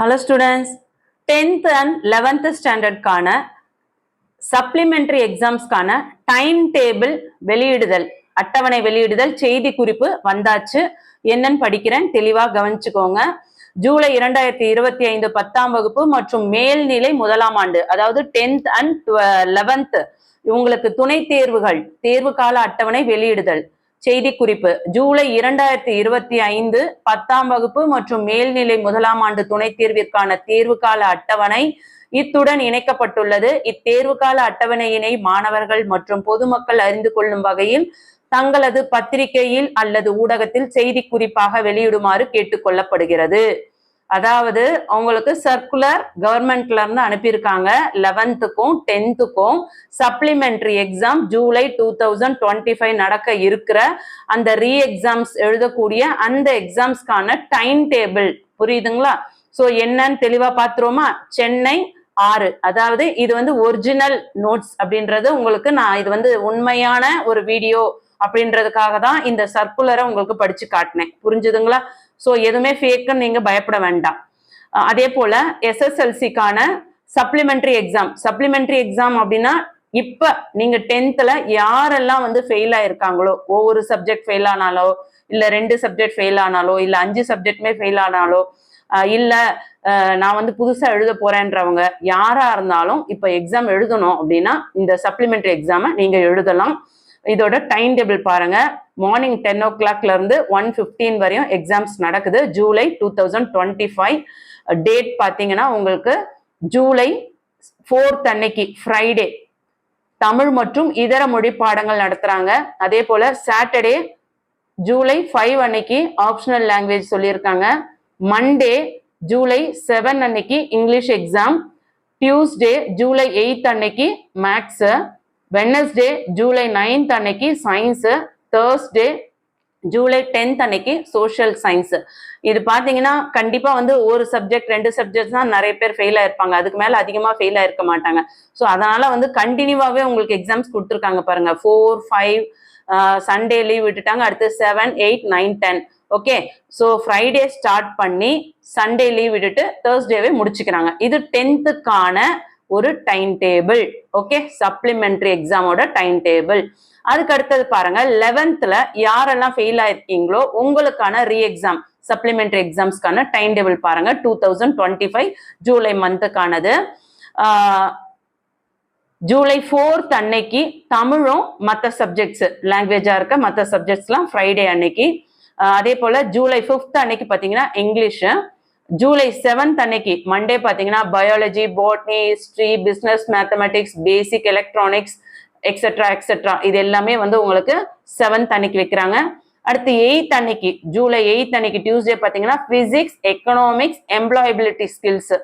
Hello students, 10th and 11th standard கான supplementary exams கான time table வெளியிடுதல், அட்டவணை வெளியிடுதல், செய்தி குறிப்பு வந்தாச்சு. என்னன்னு படிக்கிறேன், தெளிவா கவனிச்சுக்கோங்க. ஜூலை 2025 10ஆம் வகுப்பு மற்றும் மேல்நிலை முதலாம் ஆண்டு, அதாவது 10th and 11th உங்களுக்கு துணை தேர்வுகள் தேர்வு கால அட்டவணை வெளியிடுதல். செய்தி குறிப்பு: ஜூலை 2025 10ஆம் வகுப்பு மற்றும் மேல்நிலை முதலாம் ஆண்டு துணைத் தேர்விற்கான தேர்வு கால அட்டவணை இத்துடன் இணைக்கப்பட்டுள்ளது. இத்தேர்வு கால அட்டவணையினை மாணவர்கள் மற்றும் பொதுமக்கள் அறிந்து கொள்ளும் வகையில் தங்களது பத்திரிகையில் அல்லது ஊடகத்தில் செய்தி குறிப்பாக வெளியிடுமாறு கேட்டுக்கொள்ளப்படுகிறது. அதாவது உங்களுக்கு சர்க்குலர் கவர்மெண்ட்ல இருந்து அனுப்பியிருக்காங்க. 11th-க்கும் 10th-க்கும் சப்ளிமெண்டரி எக்ஸாம் ஜூலை 2025 நடக்க இருக்கிற அந்த ரீ எக்ஸாம்ஸ் எழுதக்கூடிய அந்த எக்ஸாம்ஸ்க்கான டைம் டேபிள் புரியுதுங்களா? ஸோ என்னன்னு தெளிவா பார்த்துருவோமா? சென்னை 6, அதாவது இது வந்து ஒரிஜினல் நோட்ஸ் அப்படின்றது உங்களுக்கு நான் இது வந்து உண்மையான ஒரு வீடியோ அப்படின்றதுக்காக தான் இந்த சர்க்குலரை உங்களுக்கு படிச்சு காட்டினேன். புரிஞ்சுதுங்களா? ஸோ எதுவுமே ஃபேக்குன்னு நீங்க பயப்பட வேண்டாம். அதே போல எஸ்எஸ்எல்சிக்கான சப்ளிமெண்டரி எக்ஸாம் அப்படின்னா இப்ப நீங்க 10th யாரெல்லாம் வந்து ஃபெயில் ஆயிருக்காங்களோ, ஒவ்வொரு சப்ஜெக்ட் ஃபெயில் ஆனாலோ, இல்ல 2 சப்ஜெக்ட் ஃபெயில் ஆனாலோ, இல்ல 5 சப்ஜெக்ட்மே ஃபெயில் ஆனாலோ, இல்ல நான் வந்து புதுசா எழுத போறேன்றவங்க யாரா இருந்தாலும் இப்ப எக்ஸாம் எழுதணும் அப்படின்னா இந்த சப்ளிமெண்டரி எக்ஸாமை நீங்க எழுதலாம். இதோட டைம் டேபிள் பாருங்க. மார்னிங் 10 o'clock இருந்து 1:15 வரையும் எக்ஸாம்ஸ் நடக்குது. ஜூலை 2025 டேட் பாத்தீங்கன்னா உங்களுக்கு ஜூலை 4th அன்னைக்கு ஃப்ரைடே தமிழ் மற்றும் இதர மொழி பாடங்கள் நடத்துறாங்க. அதே போல சாட்டர்டே ஜூலை 5 அன்னைக்கு ஆப்ஷனல் லாங்குவேஜ் சொல்லியிருக்காங்க. மண்டே ஜூலை 7 அன்னைக்கு இங்கிலீஷ் எக்ஸாம். டியூஸ்டே ஜூலை 8 அன்னைக்கு மேக்ஸ். வெட்னஸ்டே ஜூலை 9th அன்னைக்கு சயின்ஸ். தேர்ஸ்டே ஜூலை 10th அன்னைக்கு சோஷியல் சயின்ஸ். இது பாத்தீங்கன்னா கண்டிப்பா வந்து ஒரு சப்ஜெக்ட் 2 சப்ஜெக்ட் தான் நிறைய பேர் ஃபெயில் ஆயிருப்பாங்க, அதுக்கு மேல அதிகமா ஃபெயில் ஆயிருக்க மாட்டாங்க. ஸோ அதனால வந்து கண்டினியூவாவே உங்களுக்கு எக்ஸாம்ஸ் கொடுத்துருக்காங்க பாருங்க. 4, 5 சண்டே லீவ் விட்டுட்டாங்க. அடுத்து 7, 8, 9, 10. ஓகே, ஸோ ஃப்ரைடே ஸ்டார்ட் பண்ணி சண்டே லீவ் விட்டுட்டு தேர்ஸ்டேவே முடிச்சுக்கிறாங்க. இது 10th-க்கான ஒரு டைம் டேபிள். ஓகே, சப்ளிமெண்டரி எக்ஸாமோட டைம் டேபிள். அதுக்கு அடுத்தது பாருங்க, 11th யாரெல்லாம் ஃபெயில் ஆயிருக்கீங்களோ உங்களுக்கான ரீ எக்ஸாம் சப்ளிமெண்டரி எக்ஸாம்ஸ்க்கான டைம் டேபிள் பாருங்க. 2025 ஜூலை மந்த்துக்கானது. ஜூலை 4th அன்னைக்கு தமிழும் மற்ற சப்ஜெக்ட்ஸ் லாங்குவேஜா இருக்க மற்ற சப்ஜெக்ட்ஸ்லாம் ஃப்ரைடே அன்னைக்கு. அதே போல ஜூலை 5th அன்னைக்கு பாத்தீங்கன்னா இங்கிலீஷ். ஜூலை 7th அன்னைக்கு மண்டே பாத்தீங்கன்னா biology, botany, history, business, mathematics, பேசிக் எலக்ட்ரானிக்ஸ் எக்ஸெட்ரா இது எல்லாமே வந்து உங்களுக்கு 7th அன்னைக்கு வைக்கிறாங்க. அடுத்து 8th அன்னைக்கு ஜூலை 8th அன்னைக்கு டியூஸ்டே பாத்தீங்கன்னா பிசிக்ஸ், எக்கனாமிக்ஸ், எம்ப்ளாயபிலிட்டி ஸ்கில்ஸ்.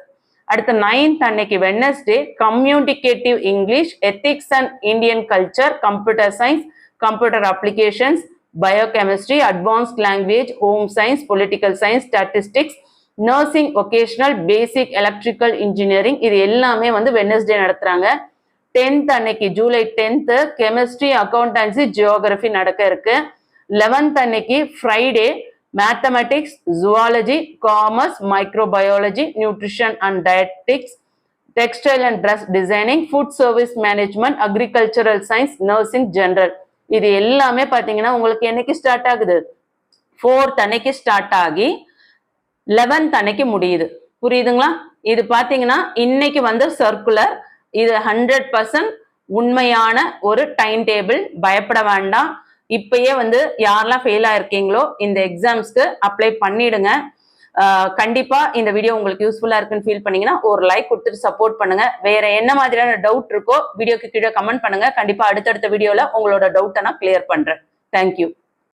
அடுத்து 9th அன்னைக்கு Wednesday communicative English, ethics and Indian culture, computer science, computer applications, biochemistry, advanced language, home science, political science, statistics, nursing, vocational, basic electrical engineering இது எல்லாமே வந்து Wednesday நடத்துறாங்க. 10th அன்னைக்கு July 10th chemistry, accountancy, geography நடக்க இருக்கு. 11th அன்னைக்கு Friday mathematics, zoology, commerce, microbiology, nutrition and dietetics, textile and dress designing, food service management, agricultural science, nursing, general இது எல்லாமே பாத்தீங்கன்னா உங்களுக்கு என்னைக்கு ஸ்டார்ட் ஆகுது? 4th அன்னைக்கு ஸ்டார்ட் ஆகி 11th அன்னைக்கு முடியுது. புரியுதுங்களா? இது பாத்தீங்கன்னா இன்னைக்கு வந்து சர்க்குலர். இது 100% உண்மையான ஒரு டைம் டேபிள். பயப்பட வேண்டாம். இப்பயே வந்து யாரெல்லாம் ஃபெயில் ஆயிருக்கீங்களோ இந்த எக்ஸாம்ஸ்க்கு அப்ளை பண்ணிடுங்க. கண்டிப்பா இந்த வீடியோ உங்களுக்கு யூஸ்ஃபுல்லா இருக்குன்னு ஃபீல் பண்ணீங்கன்னா ஒரு லைக் கொடுத்துட்டு சப்போர்ட் பண்ணுங்க. வேற என்ன மாதிரியான டவுட் இருக்கோ வீடியோக்கு கீழே கமெண்ட் பண்ணுங்க. கண்டிப்பா அடுத்தடுத்த வீடியோல உங்களோட டவுட்டை நான் கிளியர் பண்றேன். தேங்க்யூ.